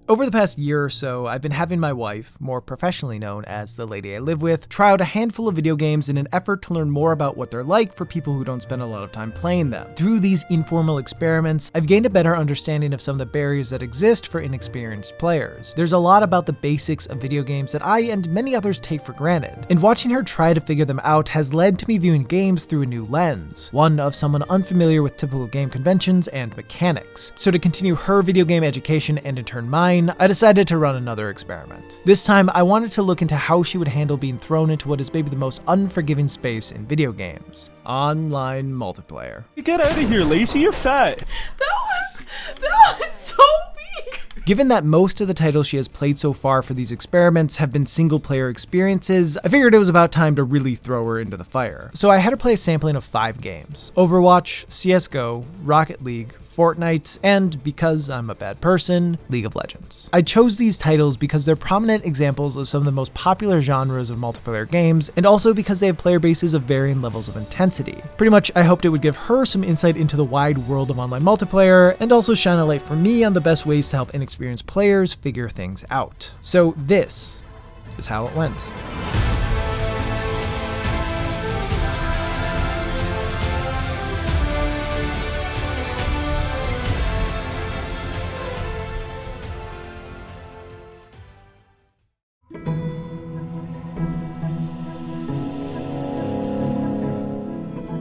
Over the past year or so, I've been having my wife, more professionally known as the lady I live with, try out a handful of video games in an effort to learn more about what they're like for people who don't spend a lot of time playing them. Through these informal experiments, I've gained a better understanding of some of the barriers that exist for inexperienced players. There's a lot about the basics of video games that I and many others take for granted, and watching her try to figure them out has led to me viewing games through a new lens, one of someone unfamiliar with typical game conventions and mechanics. So to continue her video game education and in turn mine, I decided to run another experiment. This time, I wanted to look into how she would handle being thrown into what is maybe the most unforgiving space in video games: online multiplayer. You get out of here, Lacey, you're fat. That was so weak. Given that most of the titles she has played so far for these experiments have been single-player experiences, I figured it was about time to really throw her into the fire. So I had her play a sampling of 5 games: Overwatch, CSGO, Rocket League, Fortnite, and, because I'm a bad person, League of Legends. I chose these titles because they're prominent examples of some of the most popular genres of multiplayer games, and also because they have player bases of varying levels of intensity. Pretty much, I hoped it would give her some insight into the wide world of online multiplayer, and also shine a light for me on the best ways to help inexperienced players figure things out. So this is how it went.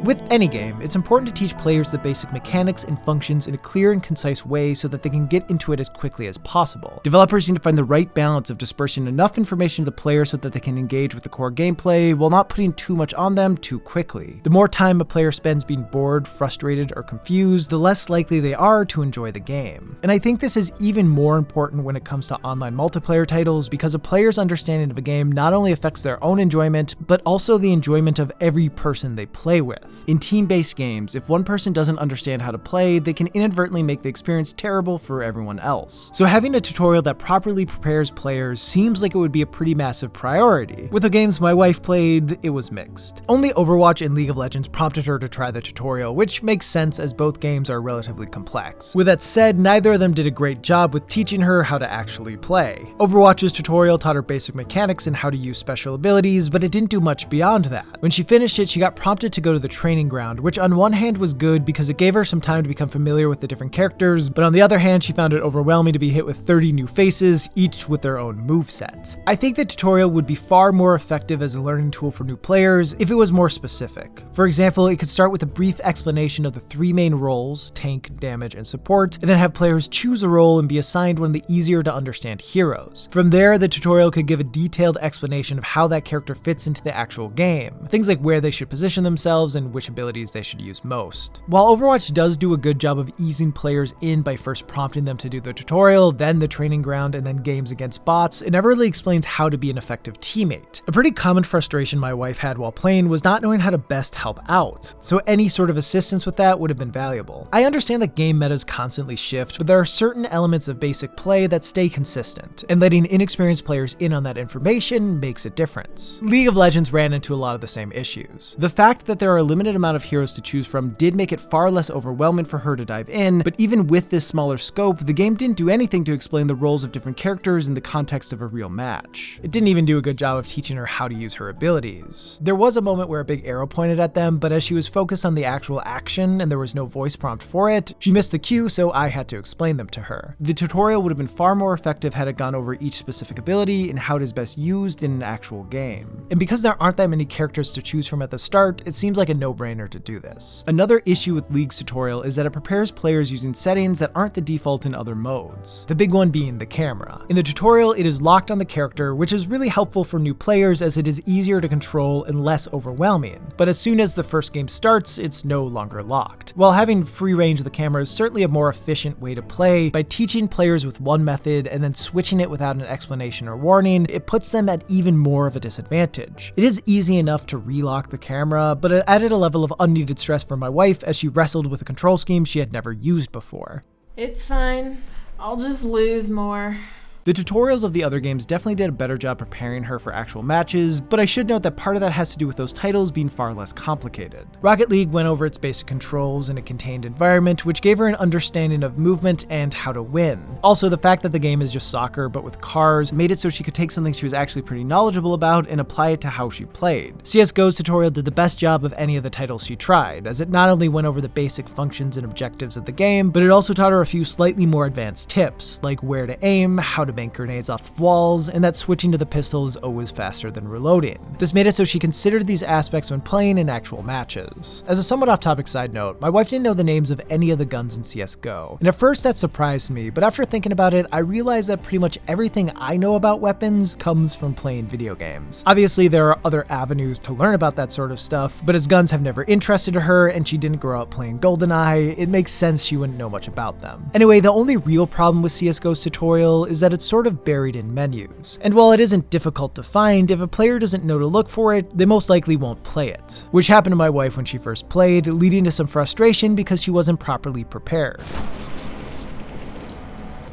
With any game, it's important to teach players the basic mechanics and functions in a clear and concise way so that they can get into it as quickly as possible. Developers need to find the right balance of dispersing enough information to the player so that they can engage with the core gameplay while not putting too much on them too quickly. The more time a player spends being bored, frustrated, or confused, the less likely they are to enjoy the game. And I think this is even more important when it comes to online multiplayer titles, because a player's understanding of a game not only affects their own enjoyment, but also the enjoyment of every person they play with. In team-based games, if one person doesn't understand how to play, they can inadvertently make the experience terrible for everyone else. So having a tutorial that properly prepares players seems like it would be a pretty massive priority. With the games my wife played, it was mixed. Only Overwatch and League of Legends prompted her to try the tutorial, which makes sense as both games are relatively complex. With that said, neither of them did a great job with teaching her how to actually play. Overwatch's tutorial taught her basic mechanics and how to use special abilities, but it didn't do much beyond that. When she finished it, she got prompted to go to the training ground, which on one hand was good because it gave her some time to become familiar with the different characters, but on the other hand, she found it overwhelming to be hit with 30 new faces, each with their own moveset. I think the tutorial would be far more effective as a learning tool for new players if it was more specific. For example, it could start with a brief explanation of the 3 main roles: tank, damage, and support, and then have players choose a role and be assigned one of the easier to understand heroes. From there, the tutorial could give a detailed explanation of how that character fits into the actual game. Things like where they should position themselves and which abilities they should use most. While Overwatch does do a good job of easing players in by first prompting them to do the tutorial, then the training ground, and then games against bots, it never really explains how to be an effective teammate. A pretty common frustration my wife had while playing was not knowing how to best help out, so any sort of assistance with that would have been valuable. I understand that game metas constantly shift, but there are certain elements of basic play that stay consistent, and letting inexperienced players in on that information makes a difference. League of Legends ran into a lot of the same issues. The fact that there are a limited amount of heroes to choose from did make it far less overwhelming for her to dive in, but even with this smaller scope, the game didn't do anything to explain the roles of different characters in the context of a real match. It didn't even do a good job of teaching her how to use her abilities. There was a moment where a big arrow pointed at them, but as she was focused on the actual action and there was no voice prompt for it, she missed the cue, so I had to explain them to her. The tutorial would have been far more effective had it gone over each specific ability and how it is best used in an actual game. And because there aren't that many characters to choose from at the start, it seems like a no-brainer to do this. Another issue with League's tutorial is that it prepares players using settings that aren't the default in other modes, the big one being the camera. In the tutorial, it is locked on the character, which is really helpful for new players as it is easier to control and less overwhelming, but as soon as the first game starts, it's no longer locked. While having free range of the camera is certainly a more efficient way to play, by teaching players with one method and then switching it without an explanation or warning, it puts them at even more of a disadvantage. It is easy enough to relock the camera, but it added a level of unneeded stress for my wife as she wrestled with a control scheme she had never used before. It's fine. I'll just lose more. The tutorials of the other games definitely did a better job preparing her for actual matches, but I should note that part of that has to do with those titles being far less complicated. Rocket League went over its basic controls in a contained environment, which gave her an understanding of movement and how to win. Also, the fact that the game is just soccer but with cars made it so she could take something she was actually pretty knowledgeable about and apply it to how she played. CSGO's tutorial did the best job of any of the titles she tried, as it not only went over the basic functions and objectives of the game, but it also taught her a few slightly more advanced tips, like where to aim, how to bank grenades off of walls, and that switching to the pistol is always faster than reloading. This made it so she considered these aspects when playing in actual matches. As a somewhat off-topic side note, my wife didn't know the names of any of the guns in CSGO, and at first that surprised me, but after thinking about it, I realized that pretty much everything I know about weapons comes from playing video games. Obviously, there are other avenues to learn about that sort of stuff, but as guns have never interested her and she didn't grow up playing GoldenEye, it makes sense she wouldn't know much about them. Anyway, the only real problem with CSGO's tutorial is that it's sort of buried in menus. And while it isn't difficult to find, if a player doesn't know to look for it, they most likely won't play it. Which happened to my wife when she first played, leading to some frustration because she wasn't properly prepared.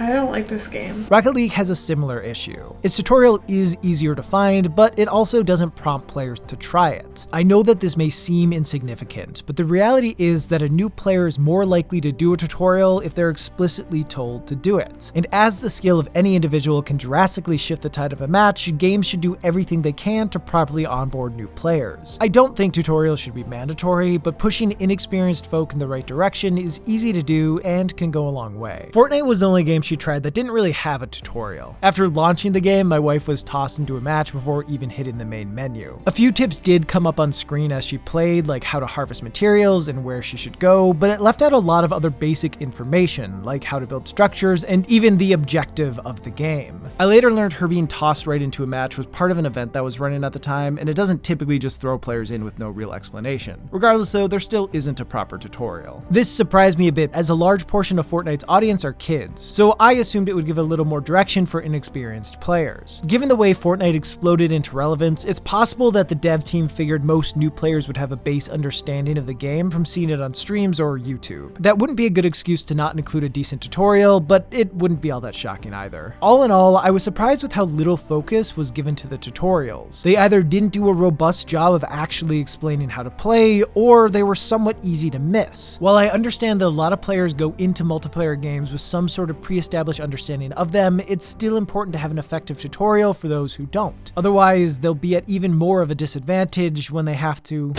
I don't like this game. Rocket League has a similar issue. Its tutorial is easier to find, but it also doesn't prompt players to try it. I know that this may seem insignificant, but the reality is that a new player is more likely to do a tutorial if they're explicitly told to do it. And as the skill of any individual can drastically shift the tide of a match, games should do everything they can to properly onboard new players. I don't think tutorials should be mandatory, but pushing inexperienced folk in the right direction is easy to do and can go a long way. Fortnite was the only game she tried that didn't really have a tutorial. After launching the game, my wife was tossed into a match before even hitting the main menu. A few tips did come up on screen as she played, like how to harvest materials and where she should go, but it left out a lot of other basic information, like how to build structures and even the objective of the game. I later learned her being tossed right into a match was part of an event that was running at the time, and it doesn't typically just throw players in with no real explanation. Regardless though, there still isn't a proper tutorial. This surprised me a bit, as a large portion of Fortnite's audience are kids, so I assumed it would give a little more direction for inexperienced players. Given the way Fortnite exploded into relevance, it's possible that the dev team figured most new players would have a base understanding of the game from seeing it on streams or YouTube. That wouldn't be a good excuse to not include a decent tutorial, but it wouldn't be all that shocking either. All in all, I was surprised with how little focus was given to the tutorials. They either didn't do a robust job of actually explaining how to play, or they were somewhat easy to miss. While I understand that a lot of players go into multiplayer games with some sort of pre-established understanding of them, it's still important to have an effective tutorial for those who don't. Otherwise, they'll be at even more of a disadvantage when they have to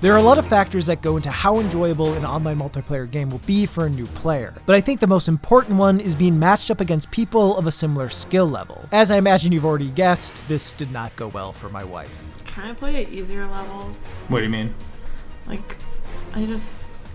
There are a lot of factors that go into how enjoyable an online multiplayer game will be for a new player, but I think the most important one is being matched up against people of a similar skill level. As I imagine you've already guessed, this did not go well for my wife. Can I play an easier level? What do you mean? Like,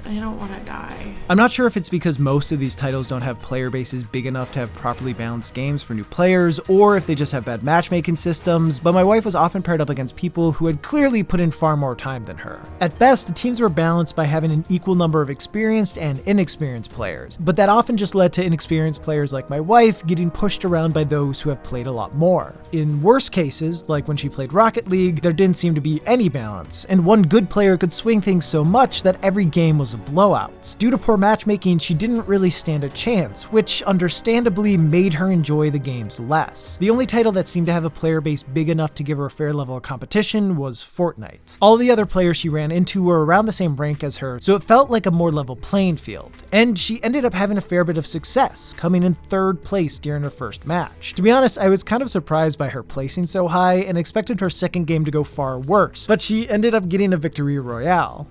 I don't want to die. I'm not sure if it's because most of these titles don't have player bases big enough to have properly balanced games for new players, or if they just have bad matchmaking systems, but my wife was often paired up against people who had clearly put in far more time than her. At best, the teams were balanced by having an equal number of experienced and inexperienced players, but that often just led to inexperienced players like my wife getting pushed around by those who have played a lot more. In worse cases, like when she played Rocket League, there didn't seem to be any balance, and one good player could swing things so much that every game was a blowout. Due to poor matchmaking, she didn't really stand a chance, which understandably made her enjoy the games less. The only title that seemed to have a player base big enough to give her a fair level of competition was Fortnite. All the other players she ran into were around the same rank as her, so it felt like a more level playing field. And she ended up having a fair bit of success, coming in 3rd place during her first match. To be honest, I was kind of surprised by her placing so high and expected her second game to go far worse, but she ended up getting a victory royale.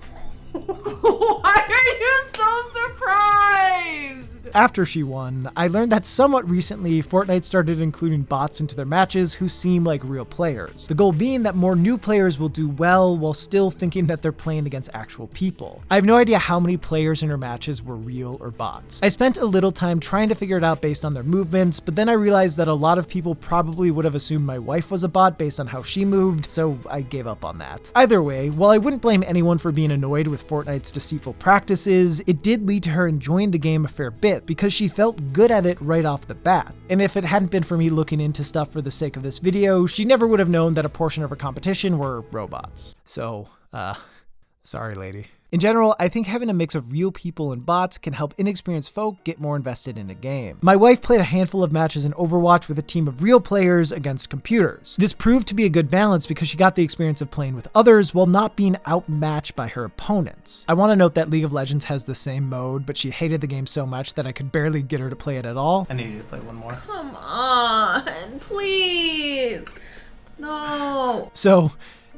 Why are you so surprised? After she won, I learned that somewhat recently, Fortnite started including bots into their matches who seem like real players. The goal being that more new players will do well while still thinking that they're playing against actual people. I have no idea how many players in her matches were real or bots. I spent a little time trying to figure it out based on their movements, but then I realized that a lot of people probably would have assumed my wife was a bot based on how she moved, so I gave up on that. Either way, while I wouldn't blame anyone for being annoyed with Fortnite's deceitful practices, it did lead to her enjoying the game a fair bit because she felt good at it right off the bat. And if it hadn't been for me looking into stuff for the sake of this video, she never would have known that a portion of her competition were robots. So, Sorry, lady. In general, I think having a mix of real people and bots can help inexperienced folk get more invested in a game. My wife played a handful of matches in Overwatch with a team of real players against computers. This proved to be a good balance because she got the experience of playing with others while not being outmatched by her opponents. I want to note that League of Legends has the same mode, but she hated the game so much that I could barely get her to play it at all. I need you to play one more. Come on, please. No. So,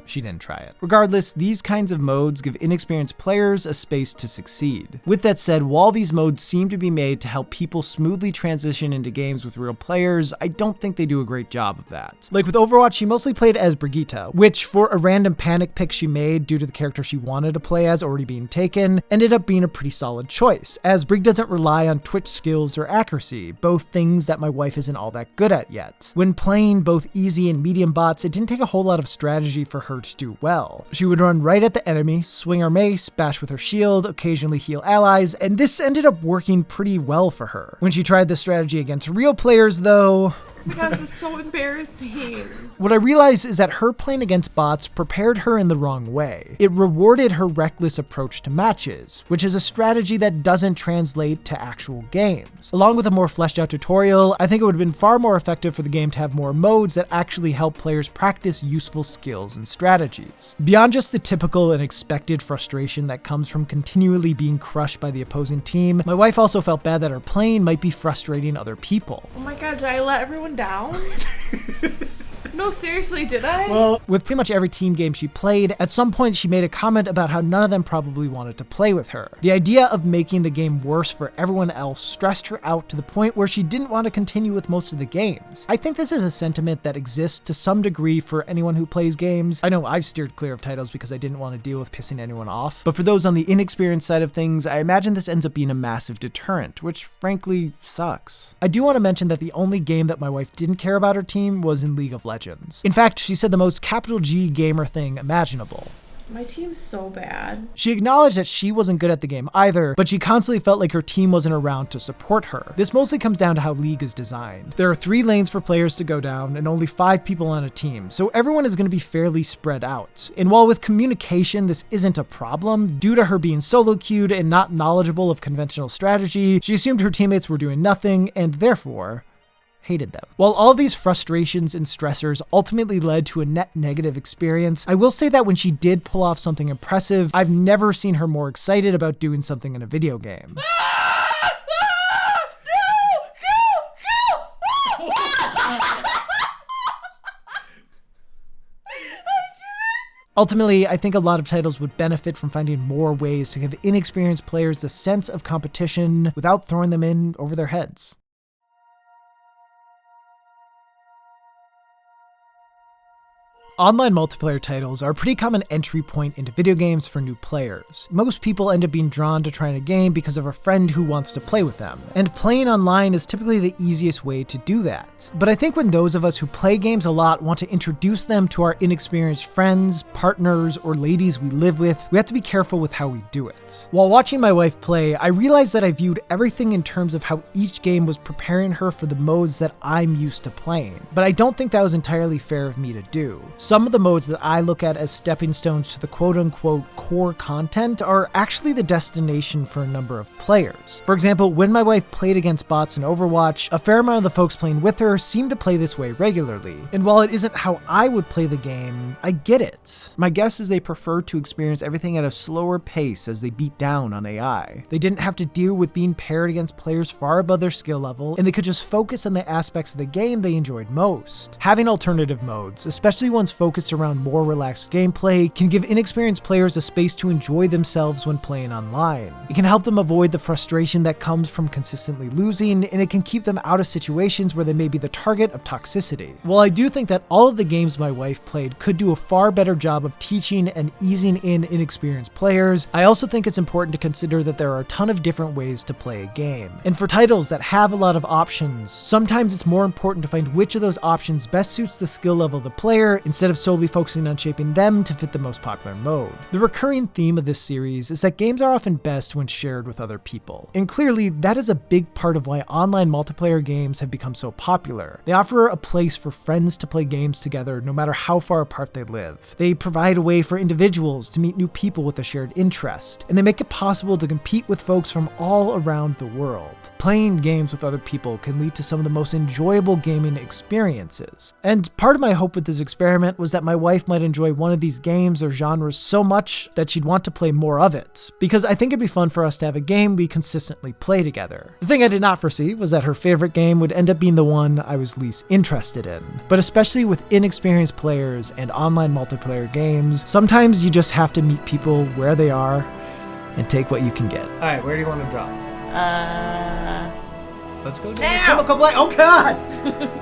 she didn't try it. Regardless, these kinds of modes give inexperienced players a space to succeed. With that said, while these modes seem to be made to help people smoothly transition into games with real players, I don't think they do a great job of that. Like with Overwatch, she mostly played as Brigitte, which for a random panic pick she made due to the character she wanted to play as already being taken, ended up being a pretty solid choice, as Brig doesn't rely on twitch skills or accuracy, both things that my wife isn't all that good at yet. When playing both easy and medium bots, it didn't take a whole lot of strategy for her to do well. She would run right at the enemy, swing her mace, bash with her shield, occasionally heal allies, and this ended up working pretty well for her. When she tried this strategy against real players though, Oh my god, this is so embarrassing. what I realized is that her playing against bots prepared her in the wrong way. It rewarded her reckless approach to matches, which is a strategy that doesn't translate to actual games. Along with a more fleshed out tutorial, I think it would have been far more effective for the game to have more modes that actually help players practice useful skills and strategies. Beyond just the typical and expected frustration that comes from continually being crushed by the opposing team, my wife also felt bad that her playing might be frustrating other people. Oh my god, did I let everyone down? No, seriously, did I? Well, with pretty much every team game she played, at some point she made a comment about how none of them probably wanted to play with her. The idea of making the game worse for everyone else stressed her out to the point where she didn't want to continue with most of the games. I think this is a sentiment that exists to some degree for anyone who plays games. I know I've steered clear of titles because I didn't want to deal with pissing anyone off, but for those on the inexperienced side of things, I imagine this ends up being a massive deterrent, which frankly sucks. I do want to mention that the only game that my wife didn't care about her team was in League of Legends. In fact, she said the most capital G gamer thing imaginable. My team's so bad. She acknowledged that she wasn't good at the game either, but she constantly felt like her team wasn't around to support her. This mostly comes down to how League is designed. There are 3 lanes for players to go down and only 5 people on a team, so everyone is going to be fairly spread out. And while with communication this isn't a problem, due to her being solo queued and not knowledgeable of conventional strategy, she assumed her teammates were doing nothing and therefore hated them. While all these frustrations and stressors ultimately led to a net negative experience, I will say that when she did pull off something impressive, I've never seen her more excited about doing something in a video game. Ultimately, I think a lot of titles would benefit from finding more ways to give inexperienced players a sense of competition without throwing them in over their heads. Online multiplayer titles are a pretty common entry point into video games for new players. Most people end up being drawn to trying a game because of a friend who wants to play with them, and playing online is typically the easiest way to do that. But I think when those of us who play games a lot want to introduce them to our inexperienced friends, partners, or ladies we live with, we have to be careful with how we do it. While watching my wife play, I realized that I viewed everything in terms of how each game was preparing her for the modes that I'm used to playing. But I don't think that was entirely fair of me to do. Some of the modes that I look at as stepping stones to the quote-unquote core content are actually the destination for a number of players. For example, when my wife played against bots in Overwatch, a fair amount of the folks playing with her seemed to play this way regularly. And while it isn't how I would play the game, I get it. My guess is they prefer to experience everything at a slower pace as they beat down on AI. They didn't have to deal with being paired against players far above their skill level, and they could just focus on the aspects of the game they enjoyed most. Having alternative modes, especially ones focused around more relaxed gameplay, can give inexperienced players a space to enjoy themselves when playing online. It can help them avoid the frustration that comes from consistently losing, and it can keep them out of situations where they may be the target of toxicity. While I do think that all of the games my wife played could do a far better job of teaching and easing in inexperienced players, I also think it's important to consider that there are a ton of different ways to play a game. And for titles that have a lot of options, sometimes it's more important to find which of those options best suits the skill level of the player instead instead of solely focusing on shaping them to fit the most popular mode. The recurring theme of this series is that games are often best when shared with other people. And clearly, that is a big part of why online multiplayer games have become so popular. They offer a place for friends to play games together no matter how far apart they live. They provide a way for individuals to meet new people with a shared interest, and they make it possible to compete with folks from all around the world. Playing games with other people can lead to some of the most enjoyable gaming experiences. And part of my hope with this experiment was that my wife might enjoy one of these games or genres so much that she'd want to play more of it, because I think it'd be fun for us to have a game we consistently play together. The thing I did not foresee was that her favorite game would end up being the one I was least interested in. But especially with inexperienced players and online multiplayer games, sometimes you just have to meet people where they are and take what you can get. All right, where do you want to drop? Let's go to the chemical blast. Oh God!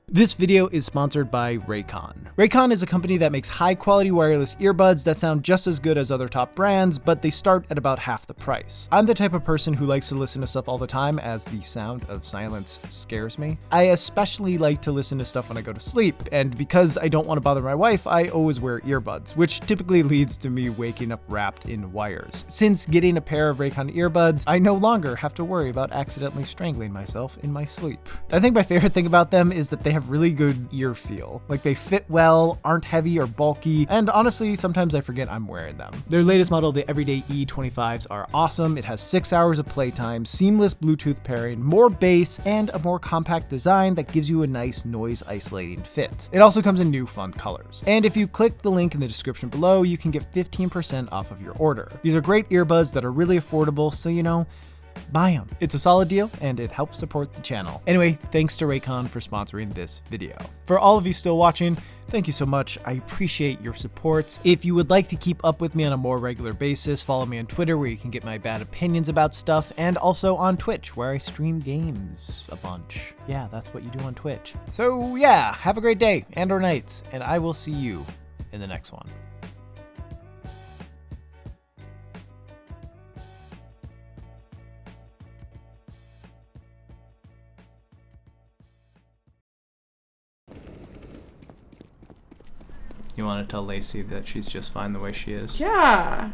This video is sponsored by Raycon. Raycon is a company that makes high-quality wireless earbuds that sound just as good as other top brands, but they start at about half the price. I'm the type of person who likes to listen to stuff all the time, as the sound of silence scares me. I especially like to listen to stuff when I go to sleep, and because I don't want to bother my wife, I always wear earbuds, which typically leads to me waking up wrapped in wires. Since getting a pair of Raycon earbuds, I no longer have to worry about accidentally strangling myself in my sleep. I think my favorite thing about them is that they have really good ear feel. Like, they fit well, aren't heavy or bulky, and honestly, sometimes I forget I'm wearing them. Their latest model, the Everyday E25s, are awesome. It has 6 hours of playtime, seamless Bluetooth pairing, more bass, and a more compact design that gives you a nice noise isolating fit. It also comes in new fun colors. And if you click the link in the description below, you can get 15% off of your order. These are great earbuds that are really affordable, so buy them. It's a solid deal and it helps support the channel. Anyway, thanks to Raycon for sponsoring this video. For all of you still watching, thank you so much. I appreciate your support. If you would like to keep up with me on a more regular basis, follow me on Twitter where you can get my bad opinions about stuff, and also on Twitch where I stream games a bunch. Yeah, that's what you do on Twitch. So yeah, have a great day and or night, and I will see you in the next one. You want to tell Lacey that she's just fine the way she is? Yeah.